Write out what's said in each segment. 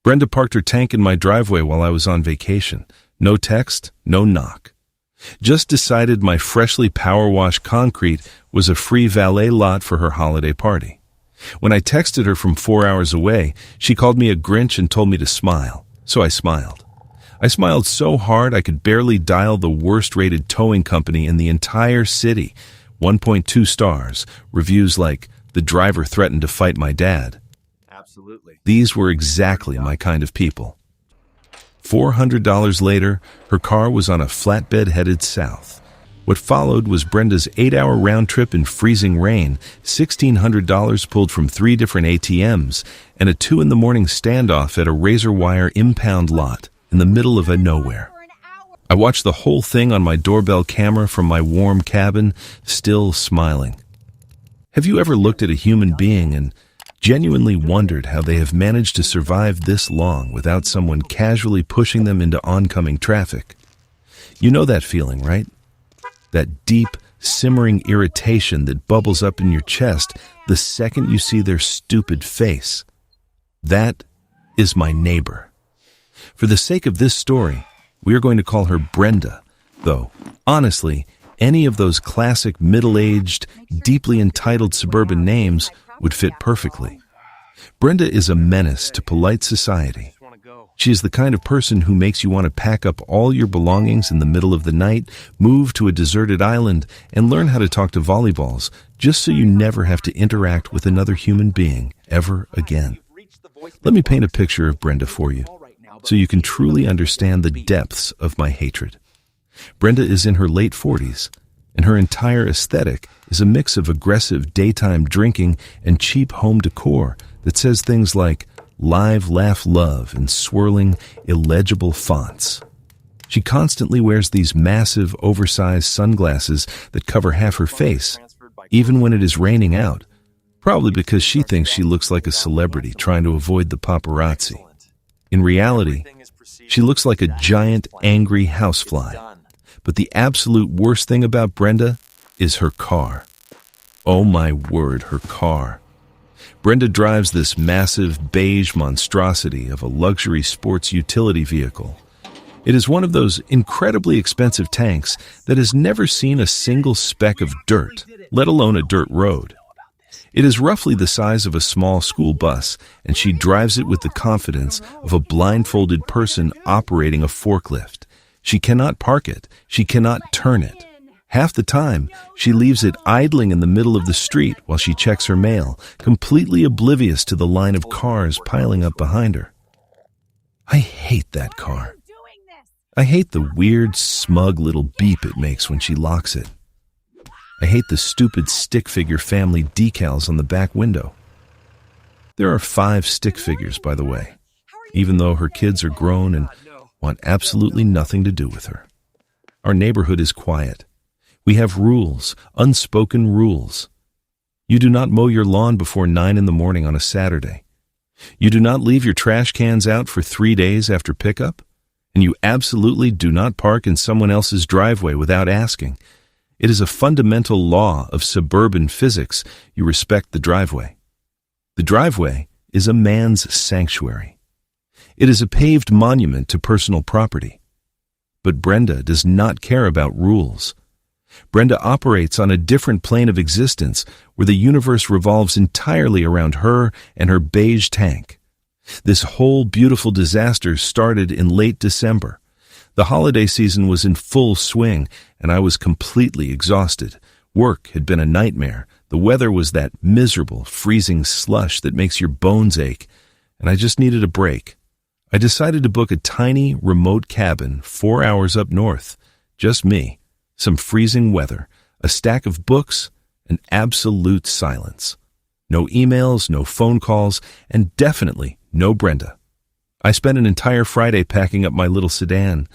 Brenda parked her tank in my driveway while I was on vacation. No text, no knock. Just decided my freshly power-washed concrete was a free valet lot for her holiday party. When I texted her from 4 hours away, she called me a Grinch and told me to smile, so I smiled. I smiled so hard I could barely dial the worst-rated towing company in the entire city. 1.2 stars, reviews like, "The driver threatened to fight my dad." Absolutely. These were exactly my kind of people. $400 later, her car was on a flatbed headed south. What followed was Brenda's 8-hour round trip in freezing rain, $1,600 pulled from 3 different ATMs, and a 2 in the morning standoff at a razor wire impound lot in the middle of a nowhere. I watched the whole thing on my doorbell camera from my warm cabin, still smiling. Have you ever looked at a human being and genuinely wondered how they have managed to survive this long without someone casually pushing them into oncoming traffic? You know that feeling, right? That deep, simmering irritation that bubbles up in your chest the second you see their stupid face. That is my neighbor. For the sake of this story, we are going to call her Brenda, though, honestly, any of those classic middle-aged, deeply entitled suburban names would fit perfectly. Brenda is a menace to polite society. She is the kind of person who makes you want to pack up all your belongings in the middle of the night, move to a deserted island, and learn how to talk to volleyballs, just so you never have to interact with another human being ever again. Let me paint a picture of Brenda for you, so you can truly understand the depths of my hatred. Brenda is in her late 40s, and her entire aesthetic is a mix of aggressive daytime drinking and cheap home decor that says things like "Live, Laugh, Love" in swirling, illegible fonts. She constantly wears these massive, oversized sunglasses that cover half her face, even when it is raining out, probably because she thinks she looks like a celebrity trying to avoid the paparazzi. In reality, she looks like a giant, angry housefly. But the absolute worst thing about Brenda is her car. Oh my word, her car. Brenda drives this massive beige monstrosity of a luxury sports utility vehicle. It is one of those incredibly expensive tanks that has never seen a single speck of dirt, let alone a dirt road. It is roughly the size of a small school bus, and she drives it with the confidence of a blindfolded person operating a forklift. She cannot park it. She cannot turn it. Half the time, she leaves it idling in the middle of the street while she checks her mail, completely oblivious to the line of cars piling up behind her. I hate that car. I hate the weird, smug little beep it makes when she locks it. I hate the stupid stick figure family decals on the back window. There are 5 stick figures, by the way, even though her kids are grown and want absolutely nothing to do with her. Our neighborhood is quiet. We have rules, unspoken rules. You do not mow your lawn before 9 in the morning on a Saturday. You do not leave your trash cans out for 3 days after pickup. And you absolutely do not park in someone else's driveway without asking. It is a fundamental law of suburban physics. You respect the driveway. The driveway is a man's sanctuary. It is a paved monument to personal property. But Brenda does not care about rules. Brenda operates on a different plane of existence where the universe revolves entirely around her and her beige tank. This whole beautiful disaster started in late December. The holiday season was in full swing, and I was completely exhausted. Work had been a nightmare. The weather was that miserable, freezing slush that makes your bones ache, and I just needed a break. I decided to book a tiny, remote cabin 4 hours up north. Just me, some freezing weather, a stack of books, and absolute silence. No emails, no phone calls, and definitely no Brenda. I spent an entire Friday packing up my little sedan.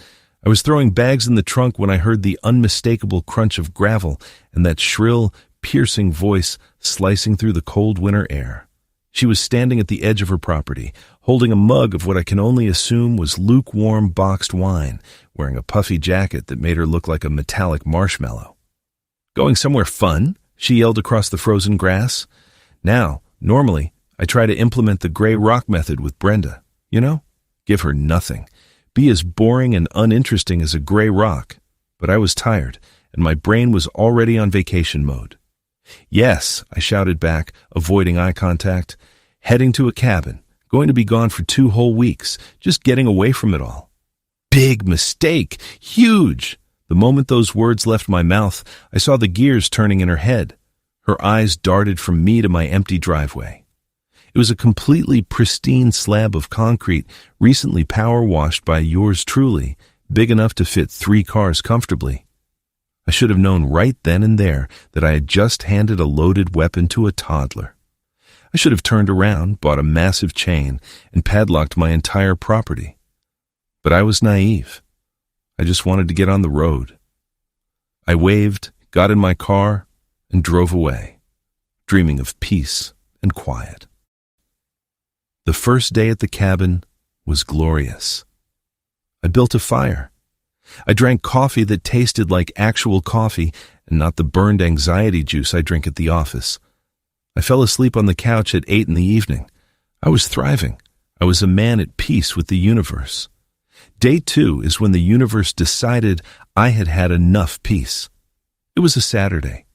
I was throwing bags in the trunk when I heard the unmistakable crunch of gravel and that shrill, piercing voice slicing through the cold winter air. She was standing at the edge of her property, holding a mug of what I can only assume was lukewarm boxed wine, wearing a puffy jacket that made her look like a metallic marshmallow. "Going somewhere fun?" she yelled across the frozen grass. Now, normally, I try to implement the gray rock method with Brenda. You know? Give her nothing. Be as boring and uninteresting as a gray rock. But I was tired, and my brain was already on vacation mode. Yes, I shouted back, avoiding eye contact. Heading to a cabin, going to be gone for 2 whole weeks, just getting away from it all. Big mistake! Huge! The moment those words left my mouth, I saw the gears turning in her head. Her eyes darted from me to my empty driveway. It was a completely pristine slab of concrete, recently power washed by yours truly, big enough to fit 3 cars comfortably. I should have known right then and there that I had just handed a loaded weapon to a toddler. I should have turned around, bought a massive chain, and padlocked my entire property. But I was naive. I just wanted to get on the road. I waved, got in my car, and drove away, dreaming of peace and quiet. The first day at the cabin was glorious. I built a fire. I drank coffee that tasted like actual coffee and not the burned anxiety juice I drink at the office. I fell asleep on the couch at 8 in the evening. I was thriving. I was a man at peace with the universe. Day 2 is when the universe decided I had had enough peace. It was a Saturday.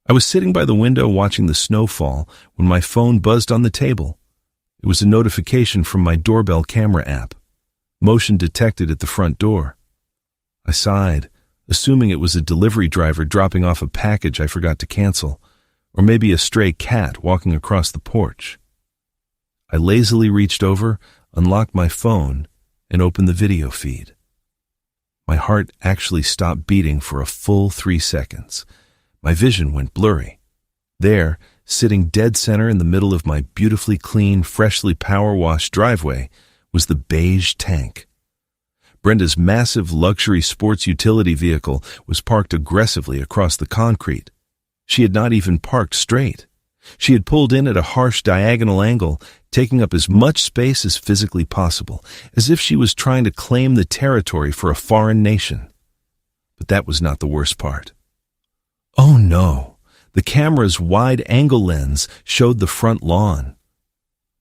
I was sitting by the window watching the snow fall when my phone buzzed on the table. It was a notification from my doorbell camera app. Motion detected at the front door. I sighed, assuming it was a delivery driver dropping off a package I forgot to cancel, or maybe a stray cat walking across the porch. I lazily reached over, unlocked my phone, and opened the video feed. My heart actually stopped beating for a full 3 seconds. My vision went blurry. There, sitting dead center in the middle of my beautifully clean, freshly power-washed driveway, was the beige tank. Brenda's massive luxury sports utility vehicle was parked aggressively across the concrete. She had not even parked straight. She had pulled in at a harsh diagonal angle, taking up as much space as physically possible, as if she was trying to claim the territory for a foreign nation. But that was not the worst part. Oh no, the camera's wide-angle lens showed the front lawn.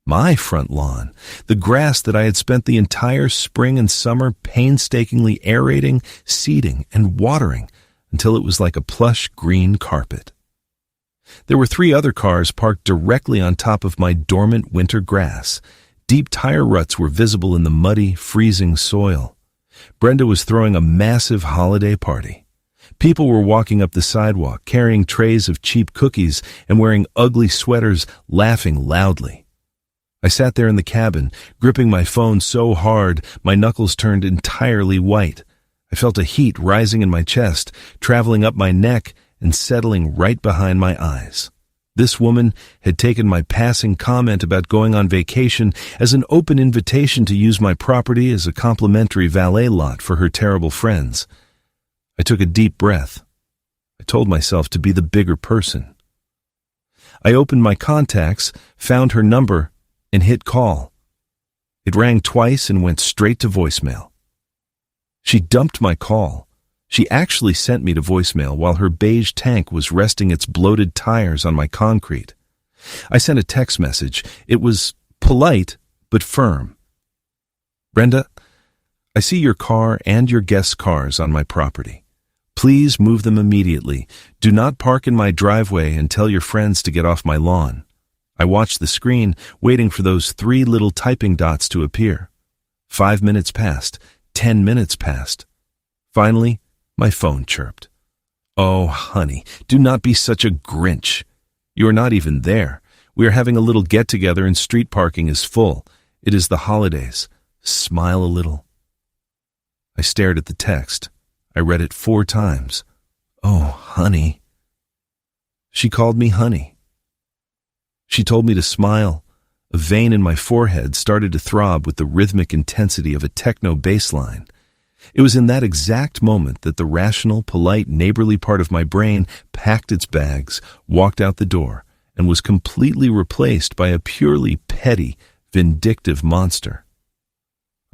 My front lawn, the grass that I had spent the entire spring and summer painstakingly aerating, seeding, and watering until it was like a plush green carpet. There were 3 other cars parked directly on top of my dormant winter grass. Deep tire ruts were visible in the muddy, freezing soil. Brenda was throwing a massive holiday party. People were walking up the sidewalk, carrying trays of cheap cookies and wearing ugly sweaters, laughing loudly. I sat there in the cabin, gripping my phone so hard my knuckles turned entirely white. I felt a heat rising in my chest, traveling up my neck, and settling right behind my eyes. This woman had taken my passing comment about going on vacation as an open invitation to use my property as a complimentary valet lot for her terrible friends. I took a deep breath. I told myself to be the bigger person. I opened my contacts, found her number, and hit call. It rang twice and went straight to voicemail. She dumped my call. She actually sent me to voicemail while her beige tank was resting its bloated tires on my concrete. I sent a text message. It was polite, but firm. Brenda, I see your car and your guests' cars on my property. Please move them immediately. Do not park in my driveway and tell your friends to get off my lawn. I watched the screen, waiting for those 3 little typing dots to appear. 5 minutes passed. 10 minutes passed. Finally, my phone chirped. Oh, honey, do not be such a Grinch. You are not even there. We are having a little get-together and street parking is full. It is the holidays. Smile a little. I stared at the text. I read it 4 times. Oh, honey. She called me honey. She told me to smile. A vein in my forehead started to throb with the rhythmic intensity of a techno bass line. It was in that exact moment that the rational, polite, neighborly part of my brain packed its bags, walked out the door, and was completely replaced by a purely petty, vindictive monster.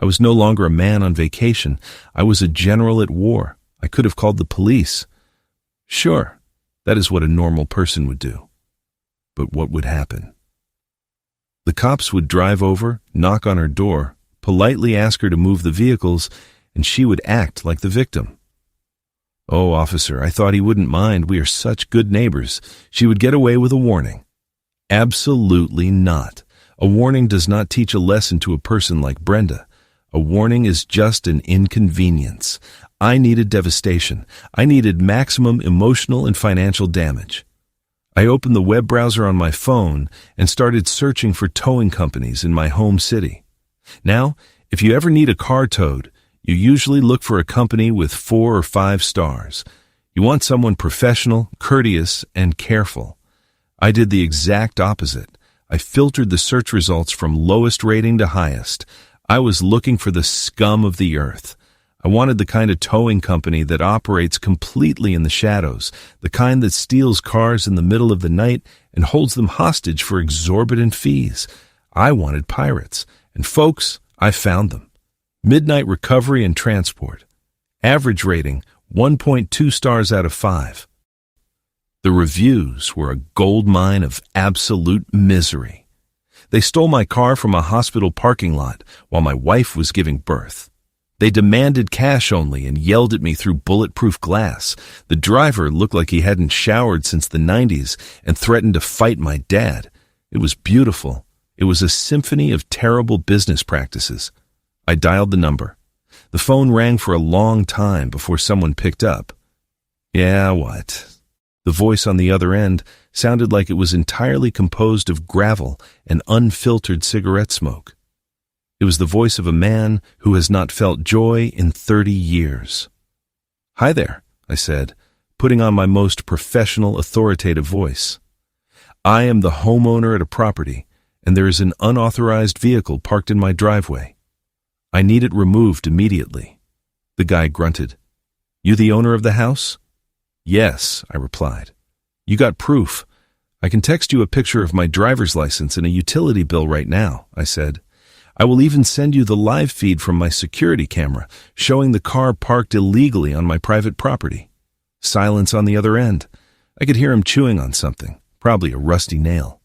I was no longer a man on vacation. I was a general at war. I could have called the police. Sure, that is what a normal person would do. But what would happen? The The cops would drive over, knock on her door, politely ask her to move the vehicles, and she would act like the victim. "Oh, officer, I thought he wouldn't mind. We are such good neighbors. She would get away with a warning." Absolutely not. A warning does not teach a lesson to a person like Brenda. A warning is just an inconvenience. I needed devastation. I needed maximum emotional and financial damage. I opened the web browser on my phone and started searching for towing companies in my home city. Now, if you ever need a car towed, you usually look for a company with 4 or 5 stars. You want someone professional, courteous, and careful. I did the exact opposite. I filtered the search results from lowest rating to highest. I was looking for the scum of the earth. I wanted the kind of towing company that operates completely in the shadows, the kind that steals cars in the middle of the night and holds them hostage for exorbitant fees. I wanted pirates, and folks, I found them. Midnight Recovery and Transport. Average rating, 1.2 stars out of 5. The reviews were a gold mine of absolute misery. They stole my car from a hospital parking lot while my wife was giving birth. They demanded cash only and yelled at me through bulletproof glass. The driver looked like he hadn't showered since the 90s and threatened to fight my dad. It was beautiful. It was a symphony of terrible business practices. I dialed the number. The phone rang for a long time before someone picked up. "Yeah, what?" The voice on the other end sounded like it was entirely composed of gravel and unfiltered cigarette smoke. It was the voice of a man who has not felt joy in 30 years. "Hi there," I said, putting on my most professional, authoritative voice. "I am the homeowner at a property, and there is an unauthorized vehicle parked in my driveway. I need it removed immediately." The guy grunted. "You the owner of the house?" "Yes," I replied. "You got proof? I can text you a picture of my driver's license and a utility bill right now," I said. "I will even send you the live feed from my security camera, showing the car parked illegally on my private property." Silence on the other end. I could hear him chewing on something, probably a rusty nail.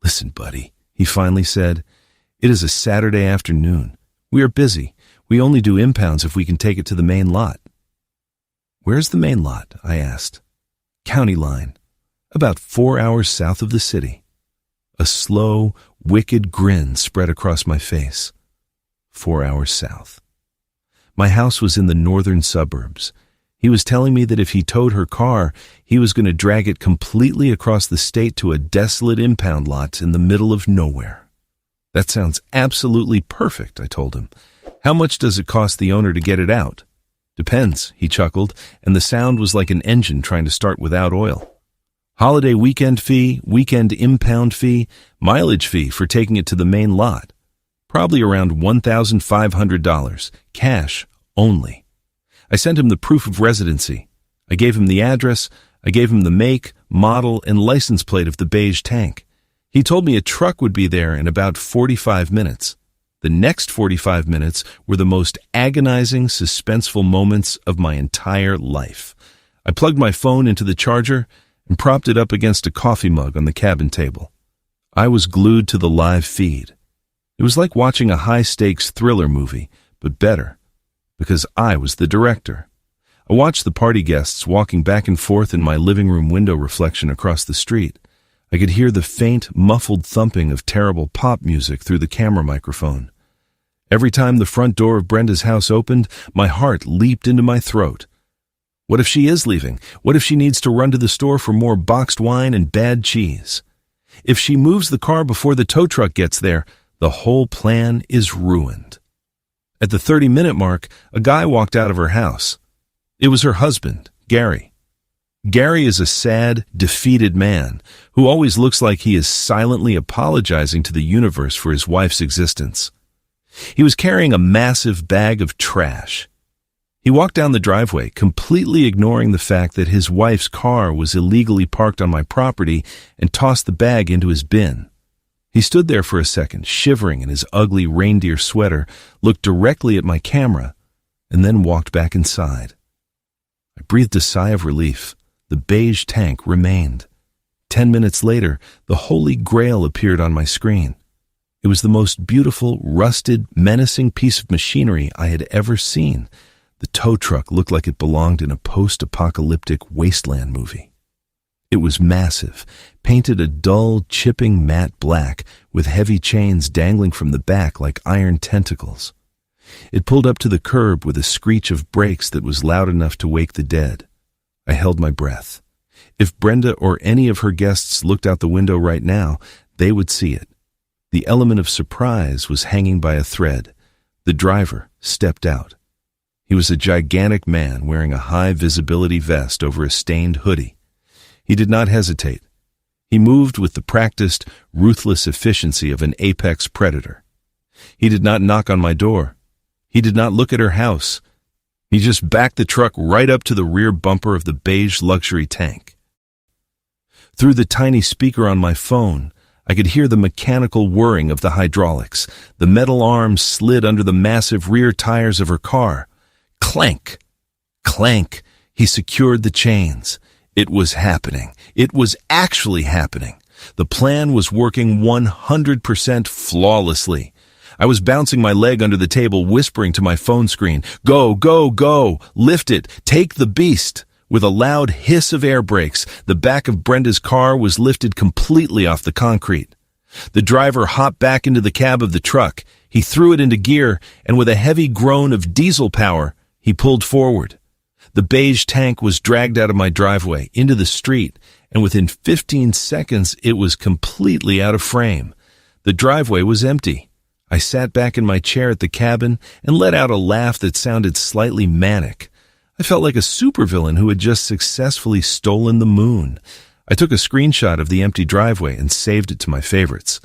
"Listen, buddy," he finally said. "It is a Saturday afternoon. We are busy. We only do impounds if we can take it to the main lot." "Where's the main lot?" I asked. "County line, about 4 hours south of the city." A slow, wicked grin spread across my face. 4 hours south. My house was in the northern suburbs. He was telling me that if he towed her car, he was going to drag it completely across the state to a desolate impound lot in the middle of nowhere. "That sounds absolutely perfect," I told him. "How much does it cost the owner to get it out?" "Depends," he chuckled, and the sound was like an engine trying to start without oil. "Holiday weekend fee, weekend impound fee, mileage fee for taking it to the main lot. Probably around $1,500, cash only." I sent him the proof of residency. I gave him the address. I gave him the make, model, and license plate of the beige tank. He told me a truck would be there in about 45 minutes. The next 45 minutes were the most agonizing, suspenseful moments of my entire life. I plugged my phone into the charger and propped it up against a coffee mug on the cabin table. I was glued to the live feed. It was like watching a high-stakes thriller movie, but better, because I was the director. I watched the party guests walking back and forth in my living room window reflection across the street. I could hear the faint, muffled thumping of terrible pop music through the camera microphone. Every time the front door of Brenda's house opened, my heart leaped into my throat. What if she is leaving? What if she needs to run to the store for more boxed wine and bad cheese? If she moves the car before the tow truck gets there, the whole plan is ruined. At the 30-minute mark, a guy walked out of her house. It was her husband, Gary. Gary is a sad, defeated man who always looks like he is silently apologizing to the universe for his wife's existence. He was carrying a massive bag of trash. He walked down the driveway, completely ignoring the fact that his wife's car was illegally parked on my property, and tossed the bag into his bin. He stood there for a second, shivering in his ugly reindeer sweater, looked directly at my camera, and then walked back inside. I breathed a sigh of relief. The beige tank remained. 10 minutes later, the Holy Grail appeared on my screen. It was the most beautiful, rusted, menacing piece of machinery I had ever seen. The tow truck looked like it belonged in a post-apocalyptic wasteland movie. It was massive, painted a dull, chipping matte black, with heavy chains dangling from the back like iron tentacles. It pulled up to the curb with a screech of brakes that was loud enough to wake the dead. I held my breath. If Brenda or any of her guests looked out the window right now, they would see it. The element of surprise was hanging by a thread. The driver stepped out. He was a gigantic man wearing a high-visibility vest over a stained hoodie. He did not hesitate. He moved with the practiced, ruthless efficiency of an apex predator. He did not knock on my door. He did not look at her house. He just backed the truck right up to the rear bumper of the beige luxury tank. Through the tiny speaker on my phone, I could hear the mechanical whirring of the hydraulics. The metal arms slid under the massive rear tires of her car. Clank! Clank! He secured the chains. It was happening. It was actually happening. The plan was working 100% flawlessly. I was bouncing my leg under the table, whispering to my phone screen, "Go, go, go! Lift it! Take the beast!" With a loud hiss of air brakes, the back of Brenda's car was lifted completely off the concrete. The driver hopped back into the cab of the truck. He threw it into gear, and with a heavy groan of diesel power, he pulled forward. The beige tank was dragged out of my driveway into the street, and within 15 seconds, it was completely out of frame. The driveway was empty. I sat back in my chair at the cabin and let out a laugh that sounded slightly manic. I felt like a supervillain who had just successfully stolen the moon. I took a screenshot of the empty driveway and saved it to my favorites.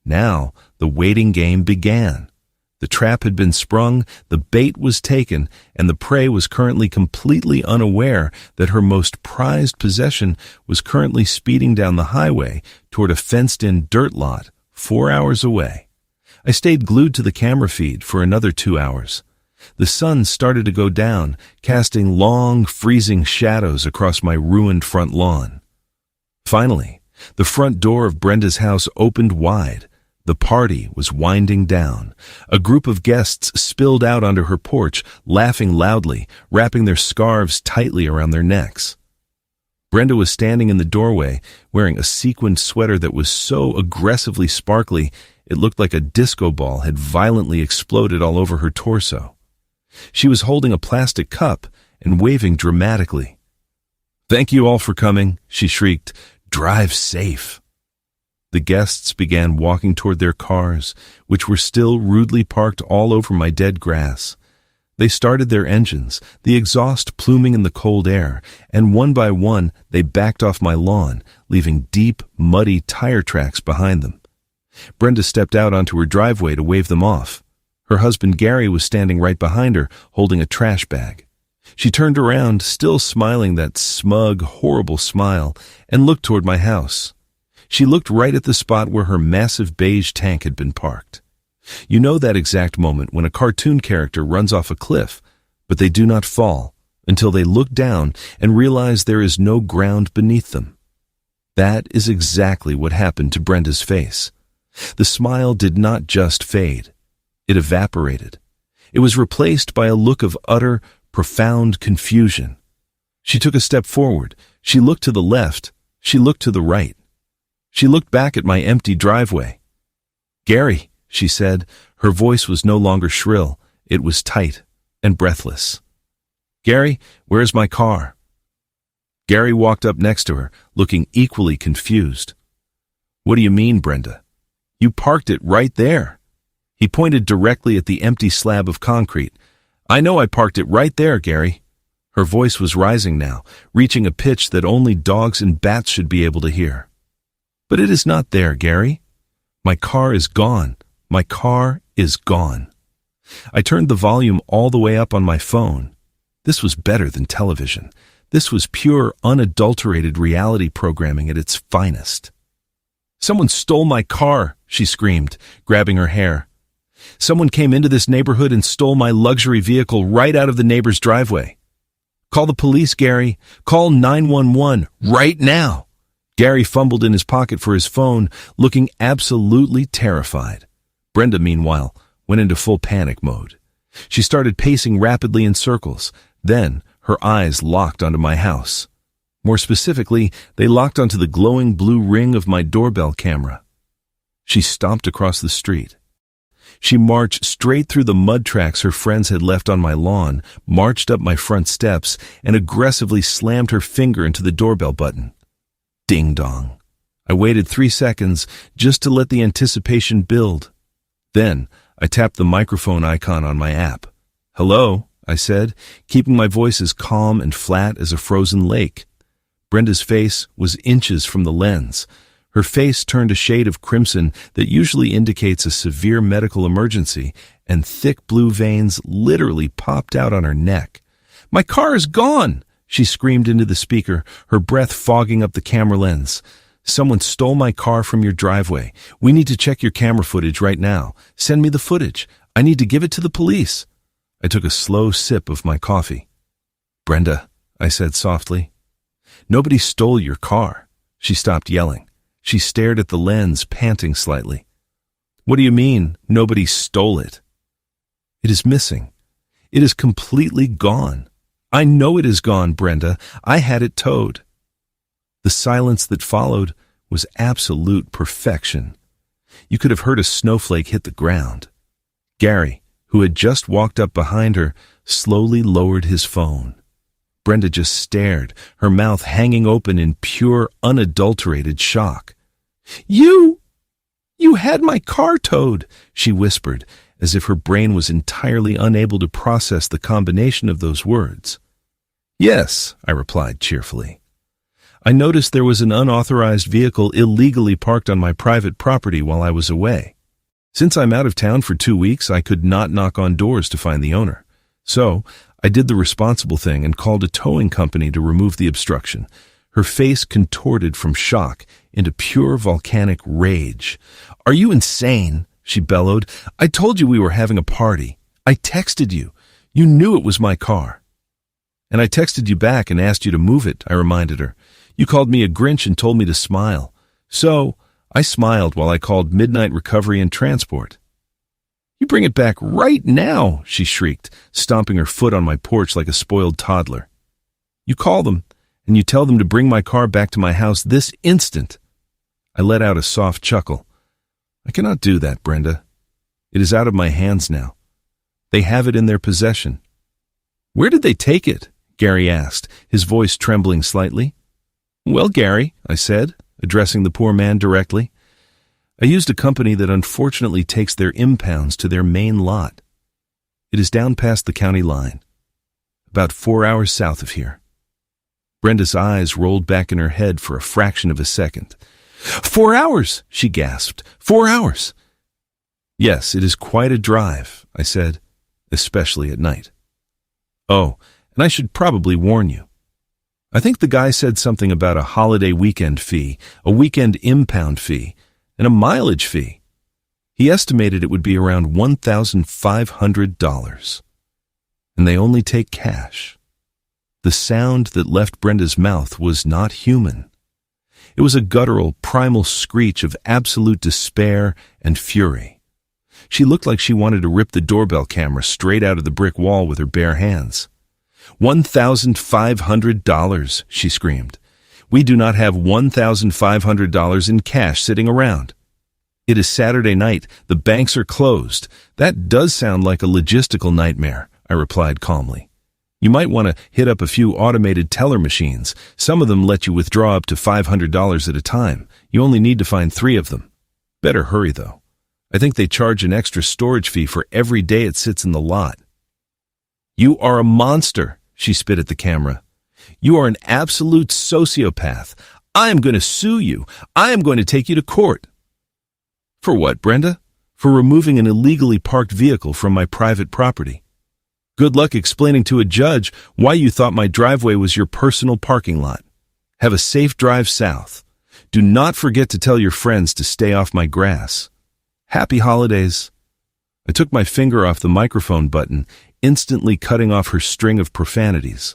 Now, the waiting game began. The trap had been sprung, the bait was taken, and the prey was currently completely unaware that her most prized possession was currently speeding down the highway toward a fenced-in dirt lot 4 hours away. I stayed glued to the camera feed for another 2 hours. The sun started to go down, casting long, freezing shadows across my ruined front lawn. Finally, the front door of Brenda's house opened wide. The party was winding down. A group of guests spilled out onto her porch, laughing loudly, wrapping their scarves tightly around their necks. Brenda was standing in the doorway, wearing a sequined sweater that was so aggressively sparkly it looked like a disco ball had violently exploded all over her torso. She was holding a plastic cup and waving dramatically. "Thank you all for coming," she shrieked. "Drive safe." The guests began walking toward their cars, which were still rudely parked all over my dead grass. They started their engines, the exhaust pluming in the cold air, and one by one they backed off my lawn, leaving deep, muddy tire tracks behind them. Brenda stepped out onto her driveway to wave them off. Her husband Gary was standing right behind her, holding a trash bag. She turned around, still smiling that smug, horrible smile, and looked toward my house. She looked right at the spot where her massive beige tank had been parked. You know that exact moment when a cartoon character runs off a cliff, but they do not fall until they look down and realize there is no ground beneath them. That is exactly what happened to Brenda's face. The smile did not just fade. It evaporated. It was replaced by a look of utter, profound confusion. She took a step forward. She looked to the left. She looked to the right. She looked back at my empty driveway. "Gary," she said. Her voice was no longer shrill. It was tight and breathless. "Gary, where's my car?" Gary walked up next to her, looking equally confused. "What do you mean, Brenda? You parked it right there." He pointed directly at the empty slab of concrete. "I know I parked it right there, Gary." Her voice was rising now, reaching a pitch that only dogs and bats should be able to hear. "But it is not there, Gary. My car is gone. My car is gone." I turned the volume all the way up on my phone. This was better than television. This was pure, unadulterated reality programming at its finest. "Someone stole my car," she screamed, grabbing her hair. "Someone came into this neighborhood and stole my luxury vehicle right out of the neighbor's driveway. Call the police, Gary. Call 911 right now. Gary fumbled in his pocket for his phone, looking absolutely terrified. Brenda, meanwhile, went into full panic mode. She started pacing rapidly in circles. Then, her eyes locked onto my house. More specifically, they locked onto the glowing blue ring of my doorbell camera. She stomped across the street. She marched straight through the mud tracks her friends had left on my lawn, marched up my front steps, and aggressively slammed her finger into the doorbell button. Ding dong. I waited 3 seconds just to let the anticipation build. Then, I tapped the microphone icon on my app. "Hello," I said, keeping my voice as calm and flat as a frozen lake. Brenda's face was inches from the lens. Her face turned a shade of crimson that usually indicates a severe medical emergency, and thick blue veins literally popped out on her neck. "My car is gone!" she screamed into the speaker, her breath fogging up the camera lens. "Someone stole my car from your driveway. We need to check your camera footage right now. Send me the footage. I need to give it to the police." I took a slow sip of my coffee. "Brenda," I said softly. "Nobody stole your car." She stopped yelling. She stared at the lens, panting slightly. "What do you mean, nobody stole it?" "It is missing. It is completely gone. I know it is gone, Brenda. I had it towed." The silence that followed was absolute perfection. You could have heard a snowflake hit the ground. Gary, who had just walked up behind her, slowly lowered his phone. Brenda just stared, her mouth hanging open in pure, unadulterated shock. You had my car towed," she whispered, as if her brain was entirely unable to process the combination of those words. "Yes," I replied cheerfully. "I noticed there was an unauthorized vehicle illegally parked on my private property while I was away. Since I'm out of town for 2 weeks, I could not knock on doors to find the owner. So, I did the responsible thing and called a towing company to remove the obstruction." Her face contorted from shock into pure volcanic rage. "Are you insane?" she bellowed. "I told you we were having a party. I texted you. You knew it was my car." "And I texted you back and asked you to move it," I reminded her. "You called me a Grinch and told me to smile. So, I smiled while I called Midnight Recovery and Transport." "You bring it back right now," she shrieked, stomping her foot on my porch like a spoiled toddler. "You call them, and you tell them to bring my car back to my house this instant." I let out a soft chuckle. "I cannot do that, Brenda. It is out of my hands now. They have it in their possession." "Where did they take it?" Gary asked, his voice trembling slightly. "Well, Gary," I said, addressing the poor man directly, "I used a company that unfortunately takes their impounds to their main lot. It is down past the county line, about 4 hours south of here." Brenda's eyes rolled back in her head for a fraction of a second. "4 hours!" she gasped. 4 hours! "Yes, it is quite a drive," I said, "especially at night. Oh, and I should probably warn you. I think the guy said something about a holiday weekend fee, a weekend impound fee, and a mileage fee. He estimated it would be around $1,500. And they only take cash." The sound that left Brenda's mouth was not human. It was a guttural, primal screech of absolute despair and fury. She looked like she wanted to rip the doorbell camera straight out of the brick wall with her bare hands. $1,500, she screamed. "We do not have $1,500 in cash sitting around. It is Saturday night. The banks are closed." "That does sound like a logistical nightmare," I replied calmly. "You might want to hit up a few automated teller machines. Some of them let you withdraw up to $500 at a time. You only need to find 3 of them. Better hurry, though. I think they charge an extra storage fee for every day it sits in the lot." "You are a monster," she spit at the camera. "You are an absolute sociopath. I am going to sue you. I am going to take you to court." "For what, Brenda?" "For removing an illegally parked vehicle from my private property. Good luck explaining to a judge why you thought my driveway was your personal parking lot. Have a safe drive south. Do not forget to tell your friends to stay off my grass. Happy holidays." I took my finger off the microphone button, instantly cutting off her string of profanities.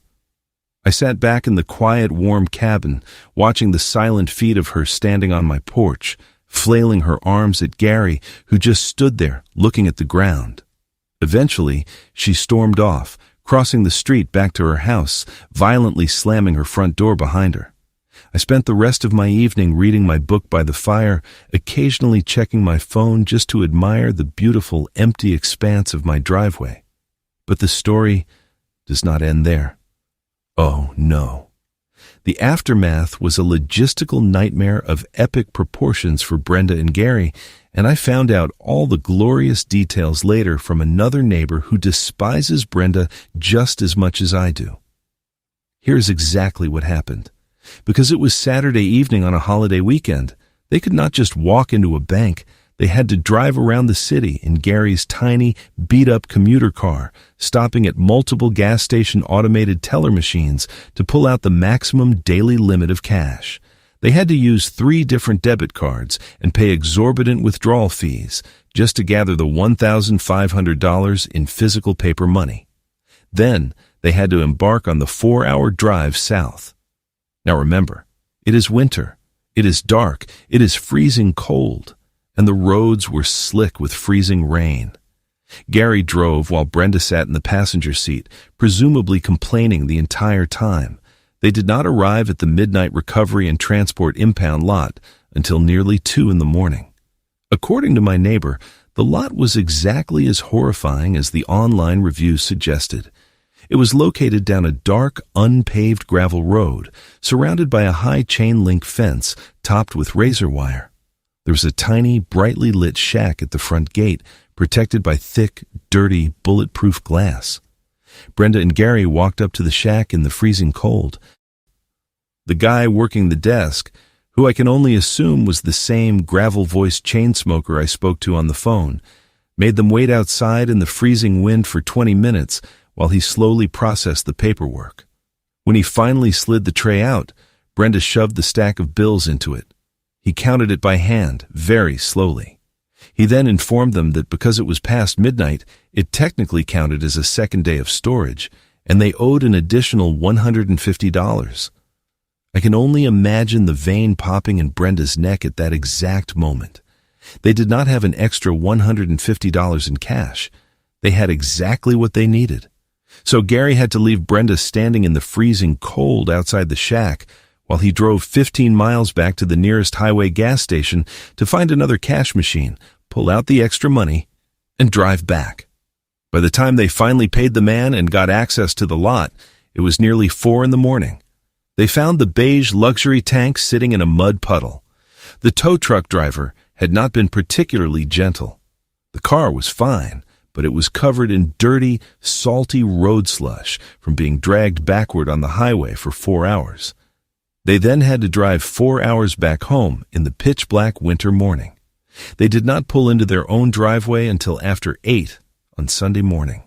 I sat back in the quiet, warm cabin, watching the silent feet of her standing on my porch, flailing her arms at Gary, who just stood there, looking at the ground. Eventually, she stormed off, crossing the street back to her house, violently slamming her front door behind her. I spent the rest of my evening reading my book by the fire, occasionally checking my phone just to admire the beautiful, empty expanse of my driveway. But the story does not end there. Oh, no. The aftermath was a logistical nightmare of epic proportions for Brenda and Gary, and I found out all the glorious details later from another neighbor who despises Brenda just as much as I do. Here's exactly what happened. Because it was Saturday evening on a holiday weekend, they could not just walk into a bank. They had to drive around the city in Gary's tiny, beat-up commuter car, stopping at multiple gas station automated teller machines to pull out the maximum daily limit of cash. They had to use 3 different debit cards and pay exorbitant withdrawal fees just to gather the $1,500 in physical paper money. Then, they had to embark on the 4-hour drive south. Now remember, it is winter, it is dark, it is freezing cold, and the roads were slick with freezing rain. Gary drove while Brenda sat in the passenger seat, presumably complaining the entire time. They did not arrive at the midnight recovery and transport impound lot until nearly 2 in the morning. According to my neighbor, the lot was exactly as horrifying as the online reviews suggested. It was located down a dark, unpaved gravel road, surrounded by a high chain-link fence topped with razor wire. There was a tiny, brightly lit shack at the front gate, protected by thick, dirty, bulletproof glass. Brenda and Gary walked up to the shack in the freezing cold. The guy working the desk, who I can only assume was the same gravel-voiced chain smoker I spoke to on the phone, made them wait outside in the freezing wind for 20 minutes while he slowly processed the paperwork. When he finally slid the tray out, Brenda shoved the stack of bills into it. He counted it by hand, very slowly. He then informed them that because it was past midnight, it technically counted as a second day of storage, and they owed an additional $150. I can only imagine the vein popping in Brenda's neck at that exact moment. They did not have an extra $150 in cash. They had exactly what they needed. So Gary had to leave Brenda standing in the freezing cold outside the shack while he drove 15 miles back to the nearest highway gas station to find another cash machine, pull out the extra money, and drive back. By the time they finally paid the man and got access to the lot, it was nearly 4 in the morning. They found the beige luxury tank sitting in a mud puddle. The tow truck driver had not been particularly gentle. The car was fine, but it was covered in dirty, salty road slush from being dragged backward on the highway for 4 hours. They then had to drive 4 hours back home in the pitch-black winter morning. They did not pull into their own driveway until after 8 on Sunday morning.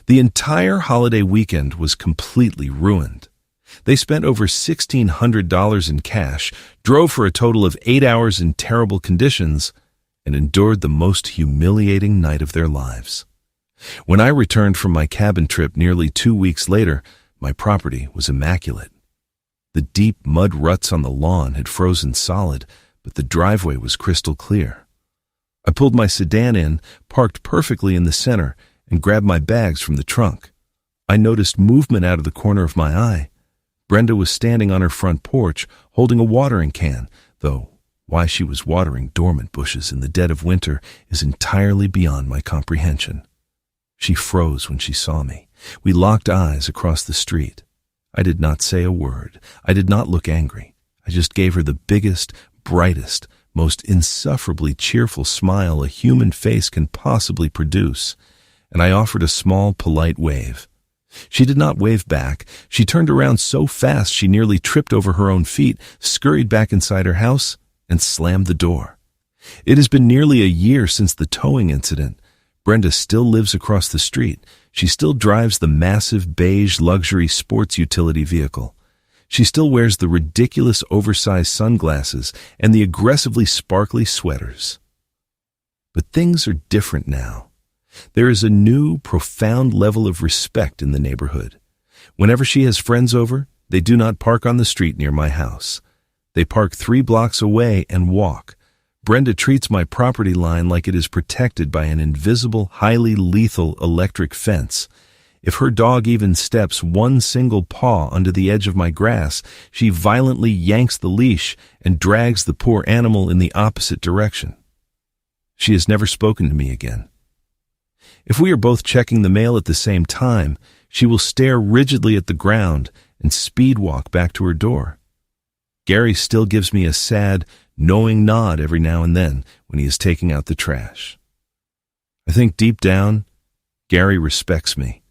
The entire holiday weekend was completely ruined. They spent over $1,600 in cash, drove for a total of 8 hours in terrible conditions, and endured the most humiliating night of their lives. When I returned from my cabin trip nearly 2 weeks later, my property was immaculate. The deep mud ruts on the lawn had frozen solid, but the driveway was crystal clear. I pulled my sedan in, parked perfectly in the center, and grabbed my bags from the trunk. I noticed movement out of the corner of my eye. Brenda was standing on her front porch, holding a watering can, though why she was watering dormant bushes in the dead of winter is entirely beyond my comprehension. She froze when she saw me. We locked eyes across the street. I did not say a word. I did not look angry. I just gave her the biggest, brightest, most insufferably cheerful smile a human face can possibly produce, and I offered a small, polite wave. She did not wave back. She turned around so fast she nearly tripped over her own feet, scurried back inside her house, and slammed the door. It has been nearly a year since the towing incident. Brenda still lives across the street. She still drives the massive beige luxury sports utility vehicle. She still wears the ridiculous oversized sunglasses and the aggressively sparkly sweaters. But things are different now. There is a new, profound level of respect in the neighborhood. Whenever she has friends over, they do not park on the street near my house. They park 3 blocks away and walk. Brenda treats my property line like it is protected by an invisible, highly lethal electric fence. If her dog even steps one single paw under the edge of my grass, she violently yanks the leash and drags the poor animal in the opposite direction. She has never spoken to me again. If we are both checking the mail at the same time, she will stare rigidly at the ground and speed walk back to her door. Gary still gives me a sad, knowing nod every now and then when he is taking out the trash. I think deep down, Gary respects me.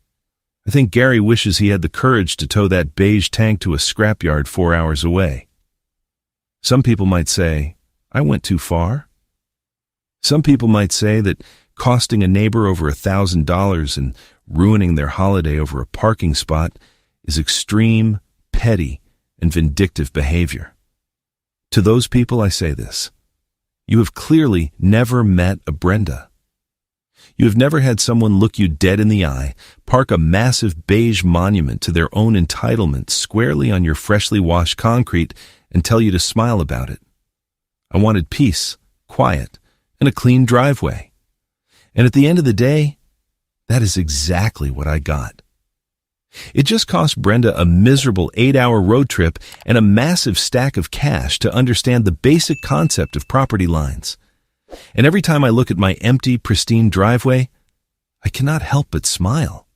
I think Gary wishes he had the courage to tow that beige tank to a scrapyard 4 hours away. Some people might say, I went too far. Some people might say that costing a neighbor over $1,000 and ruining their holiday over a parking spot is extreme, petty, and vindictive behavior. To those people I say this: you have clearly never met a Brenda. You have never had someone look you dead in the eye, park a massive beige monument to their own entitlement squarely on your freshly washed concrete and tell you to smile about it. I wanted peace, quiet, and a clean driveway. And at the end of the day, that is exactly what I got. It just cost Brenda a miserable 8-hour road trip and a massive stack of cash to understand the basic concept of property lines. And every time I look at my empty, pristine driveway, I cannot help but smile.